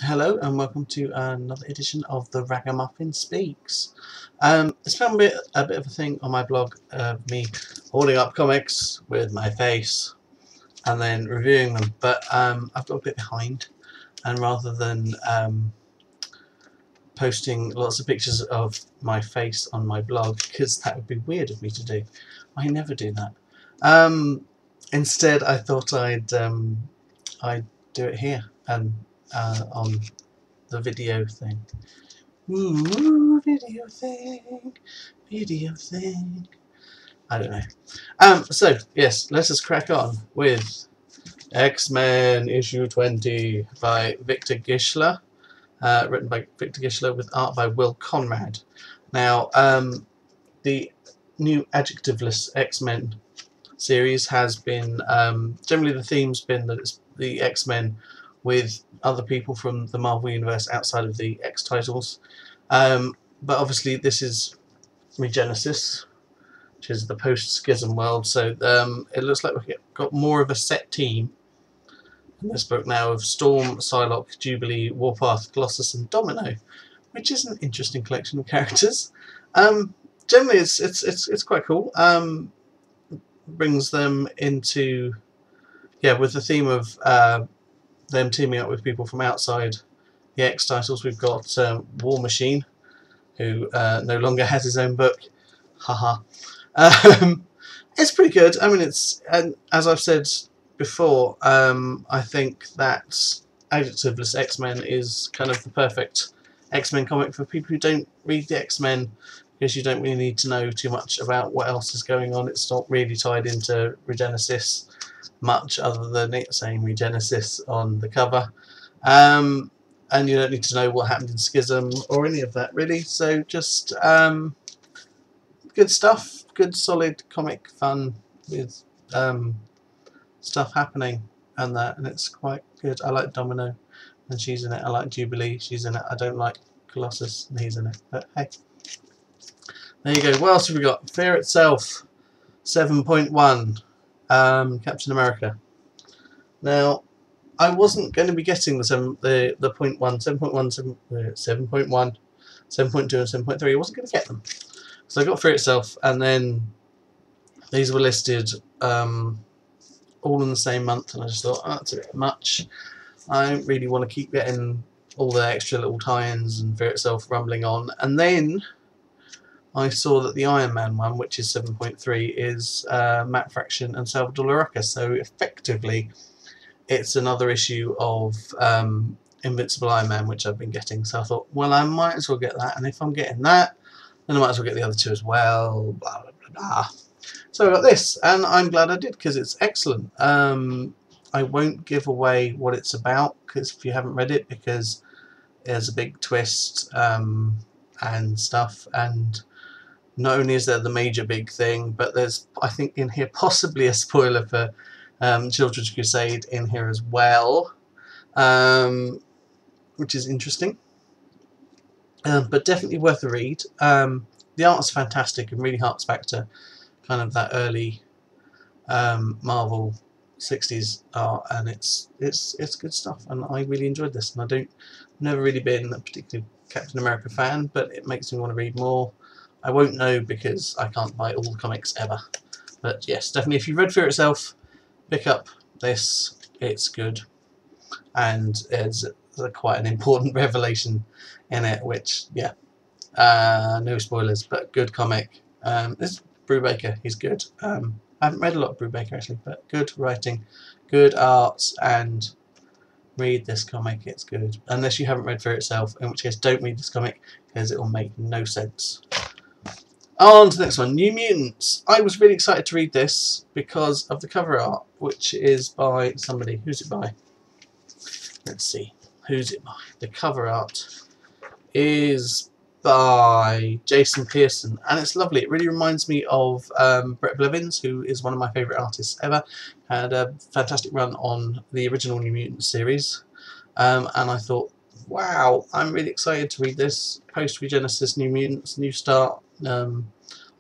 Hello and welcome to another edition of the Ragamuffin Speaks. It's been a bit of a thing on my blog of me holding up comics with my face and then reviewing them, but I've got a bit behind, and rather than posting lots of pictures of my face on my blog, because that would be weird of me to do, I never do that. Instead, I thought I'd do it here and on the video thing. Ooh, video thing, video thing. I don't know. So yes, let us crack on with X-Men issue 20 by Victor Gischler, written by Victor Gischler with art by Will Conrad. Now, the new adjectiveless X-Men series has been generally the theme's been that it's the X-Men with other people from the Marvel Universe outside of the X titles. But obviously this is Regenesis, which is the post-Schism world, so it looks like we've got more of a set team in this book now of Storm, Psylocke, Jubilee, Warpath, Colossus and Domino, which is an interesting collection of characters. Generally it's quite cool. Brings them into, with the theme of them teaming up with people from outside the X titles. We've got War Machine, who no longer has his own book. Haha. It's pretty good. I mean, and as I've said before, I think that adjectiveless X-Men is kind of the perfect X-Men comic for people who don't read the X-Men, because you don't really need to know too much about what else is going on. It's not really tied into Regenesis much, other than it saying Regenesis on the cover. And you don't need to know what happened in Schism or any of that, really. So just good stuff, good solid comic fun with stuff happening and that, and it's quite good. I like Domino, and she's in it. I like Jubilee, she's in it. I don't like Colossus, and he's in it. But hey, there you go. What else have we got? Fear Itself, 7.1, Captain America. Now, I wasn't going to be getting the 0.1, 7.1, 7.1, 7.2 and 7.3. I wasn't going to get them. So I got Fear Itself, and then these were listed all in the same month, and I just thought, that's a bit much. I don't really want to keep getting all the extra little tie-ins and Fear Itself rumbling on. And then I saw that the Iron Man one, which is 7.3, is Matt Fraction and Salvador Larroca. So effectively, it's another issue of Invincible Iron Man, which I've been getting. So I thought, well, I might as well get that. And if I'm getting that, then I might as well get the other two as well. Blah, blah, blah, blah. So I got this, and I'm glad I did, because it's excellent. I won't give away what it's about, because if you haven't read it, because there's a big twist and stuff, and not only is there the major big thing, but there's, I think, in here possibly a spoiler for Children's Crusade in here as well, which is interesting, but definitely worth a read. The art's fantastic and really harks back to kind of that early Marvel 60s art, and it's good stuff, and I really enjoyed this. And I've never really been a particular Captain America fan, but it makes me want to read more. I won't know because I can't buy all the comics ever, but yes, definitely if you've read Fear Itself, pick up this. It's good, and there's quite an important revelation in it, which no spoilers, but good comic. This Brubaker, he's good. I haven't read a lot of Brubaker actually, but good writing, good art, and read this comic. It's good, unless you haven't read Fear Itself, in which case don't read this comic, because it will make no sense. On to the next one, New Mutants. I was really excited to read this because of the cover art, which is by somebody. Who's it by? Let's see. Who's it by? The cover art is by Jason Pearson, and it's lovely. It really reminds me of Brett Blevins, who is one of my favourite artists ever. Had a fantastic run on the original New Mutants series, and I thought, wow, I'm really excited to read this. Post-Regenesis, New Mutants, New Start. I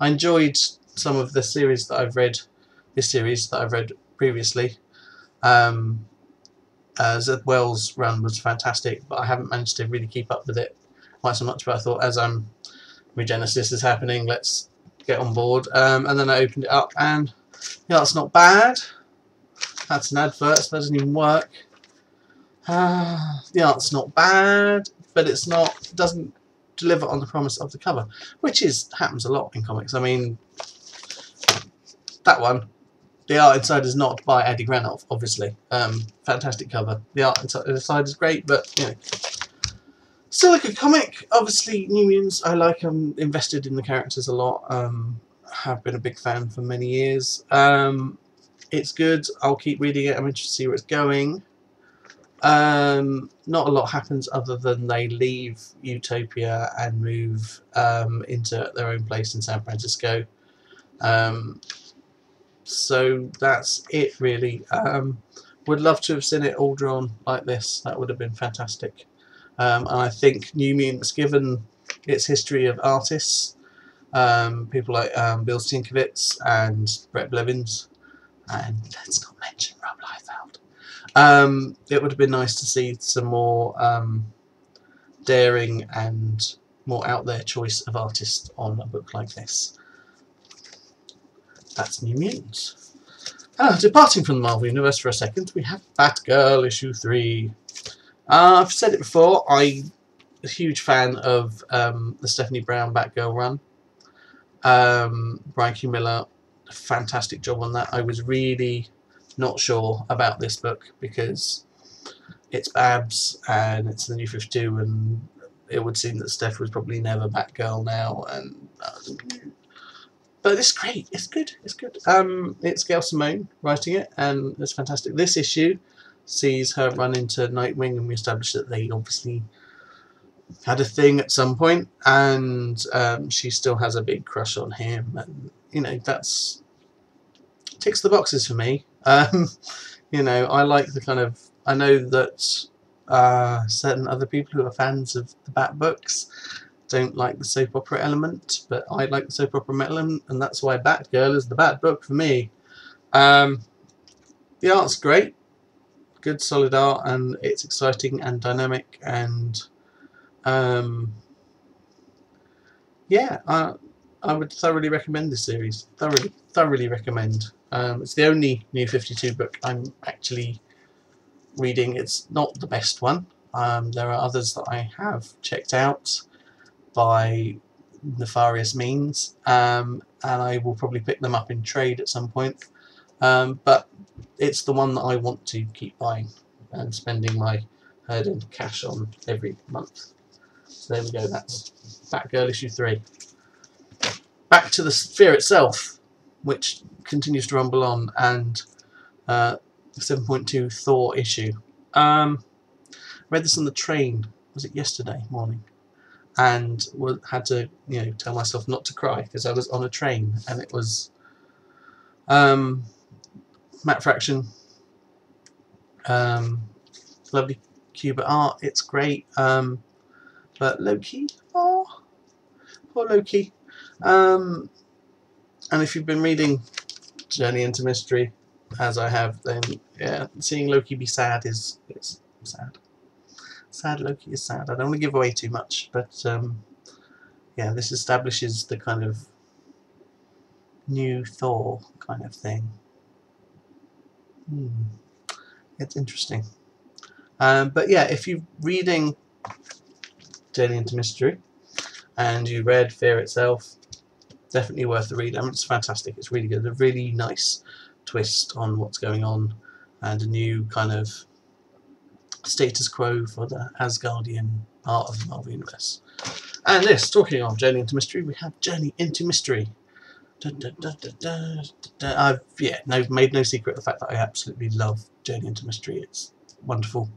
enjoyed some of the series that I've read, previously, Zed Wells' run was fantastic, but I haven't managed to really keep up with it quite so much. But I thought, as Regenesis is happening, let's get on board. And then I opened it up, and the art's not bad. That's an advert, so that doesn't even work. The art's not bad, but it doesn't deliver on the promise of the cover, which happens a lot in comics. I mean, that one, the art inside is not by Eddie Granoff, obviously. Fantastic cover. The art inside is great, but you know, still a good comic. Obviously, New Mutants, I like. I'm invested in the characters a lot. Have been a big fan for many years. It's good. I'll keep reading it. I'm interested to see where it's going. Not a lot happens other than they leave Utopia and move into their own place in San Francisco. So that's it, really. Would love to have seen it all drawn like this. That would have been fantastic. And I think New Mutants, given its history of artists, people like Bill Sienkiewicz and Brett Blevins, and let's not mention Rob Liefeld, it would have been nice to see some more daring and more out there choice of artists on a book like this. That's New Mutants. Departing from the Marvel Universe for a second, we have Batgirl issue 3. I've said it before, I'm a huge fan of the Stephanie Brown Batgirl run. Brian Q. Miller, fantastic job on that. I was really not sure about this book because it's Babs and it's the New 52, and it would seem that Steph was probably never Batgirl now, and but it's great. It's good. It's good. It's Gail Simone writing it, and it's fantastic. This issue sees her run into Nightwing, and we establish that they obviously had a thing at some point, and she still has a big crush on him, and you know, that's ticks the boxes for me. You know, I like the kind of, I know that certain other people who are fans of the Bat books don't like the soap opera element, but I like the soap opera element, and that's why Batgirl is the Bat book for me. The art's great, good solid art, and it's exciting and dynamic, and yeah, I would thoroughly recommend this series. Thoroughly recommend. It's the only New 52 book I'm actually reading. It's not the best one. There are others that I have checked out by nefarious means, and I will probably pick them up in trade at some point. But it's the one that I want to keep buying and spending my hard-earned cash on every month. So there we go, that's Batgirl issue 3. Back to the Sphere itself, which continues to rumble on, and 7.2 Thor issue. Read this on the train, was it yesterday morning? And had to, you know, tell myself not to cry because I was on a train, and it was Matt Fraction, lovely Cuba art, it's great, but Loki, oh, poor Loki. And if you've been reading Journey into Mystery, as I have, then yeah, seeing Loki be sad is sad. Sad Loki is sad. I don't want to give away too much, but yeah, this establishes the kind of new Thor kind of thing. It's interesting. But yeah, if you're reading Journey into Mystery and you read Fear itself, definitely worth the read. I mean, it's fantastic. It's really good. A really nice twist on what's going on, and a new kind of status quo for the Asgardian part of the Marvel Universe. And this, talking of Journey into Mystery, we have Journey into Mystery. I've made no secret of the fact that I absolutely love Journey into Mystery. It's wonderful.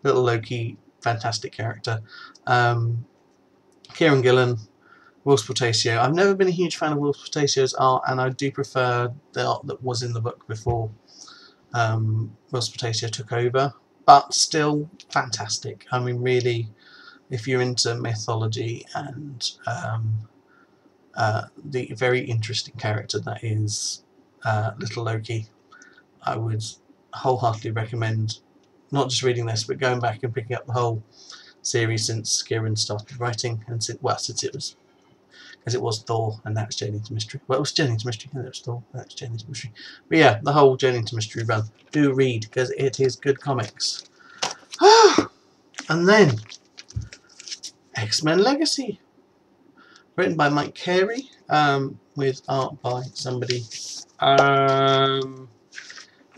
Little Loki, fantastic character. Kieran Gillen, Will Sportatio. I've never been a huge fan of Will Sportatio's art, and I do prefer the art that was in the book before Will Sportatio took over, but still fantastic. I mean, really, if you're into mythology and the very interesting character that is Little Loki, I would wholeheartedly recommend not just reading this, but going back and picking up the whole series since Kieran started writing, and since it was, because it was Thor, and now it's Journey into Mystery. Well, it was Journey into Mystery, and it was Thor, and it's Journey into Mystery. But yeah, the whole Journey into Mystery run. Do read, because it is good comics. And then, X-Men Legacy. Written by Mike Carey, with art by somebody,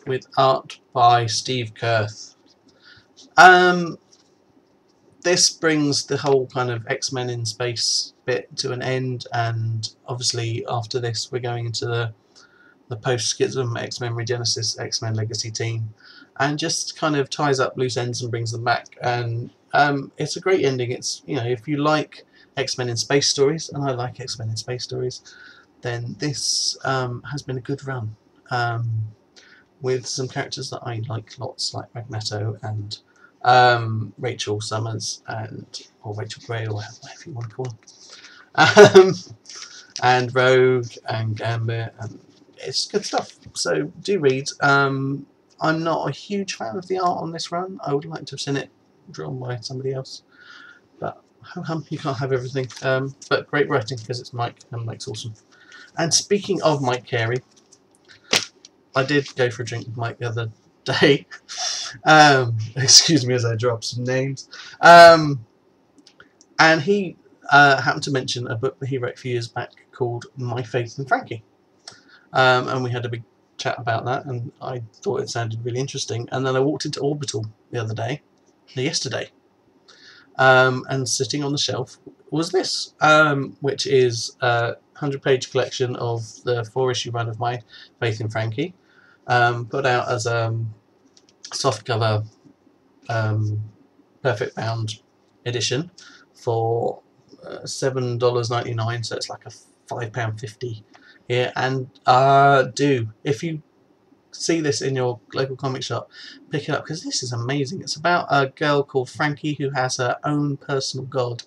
with art by Steve Kurth. This brings the whole kind of X-Men in space bit to an end, and obviously after this we're going into the post-Schism X-Men Regenesis X-Men Legacy team, and just kind of ties up loose ends and brings them back. And it's a great ending. It's, you know, if you like X-Men in space stories, and I like X-Men in space stories, then this has been a good run, with some characters that I like lots, like Magneto and Rachel Summers, or Rachel Grey, or whatever you want to call her, and Rogue and Gambit, and it's good stuff. So do read. I'm not a huge fan of the art on this run. I would like to have seen it drawn by somebody else, but you can't have everything. But great writing, because it's Mike, and Mike's awesome. And speaking of Mike Carey, I did go for a drink with Mike the other day. Excuse me as I drop some names. And he happened to mention a book that he wrote a few years back called My Faith in Frankie. And we had a big chat about that, and I thought it sounded really interesting. And then I walked into Orbital yesterday, and sitting on the shelf was this, which is a 100-page collection of the 4-issue run of My Faith in Frankie, put out as a softcover perfect bound edition for $7.99, so it's like a £5.50 here. And if you see this in your local comic shop, pick it up, because this is amazing. It's about a girl called Frankie who has her own personal god,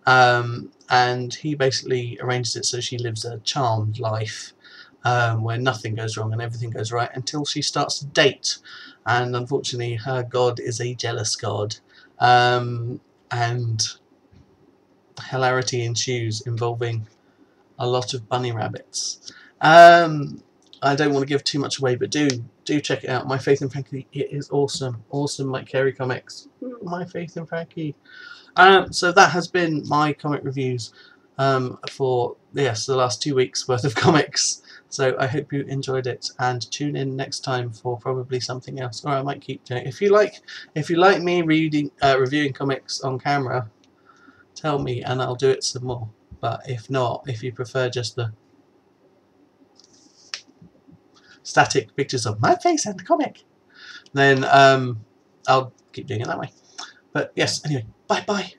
and he basically arranges it so she lives a charmed life, where nothing goes wrong and everything goes right until she starts to date, and unfortunately her god is a jealous god, and hilarity ensues involving a lot of bunny rabbits. I don't want to give too much away, but do check it out. My Faith in Frankie, it is awesome. Awesome Mike Carey comics. My Faith in Frankie. So that has been my comic reviews for the last 2 weeks worth of comics. So I hope you enjoyed it, and tune in next time for probably something else, or I might keep doing it. If you like me reviewing comics on camera, tell me and I'll do it some more. But if not, if you prefer just the static pictures of my face and the comic, then I'll keep doing it that way. But yes, anyway, bye.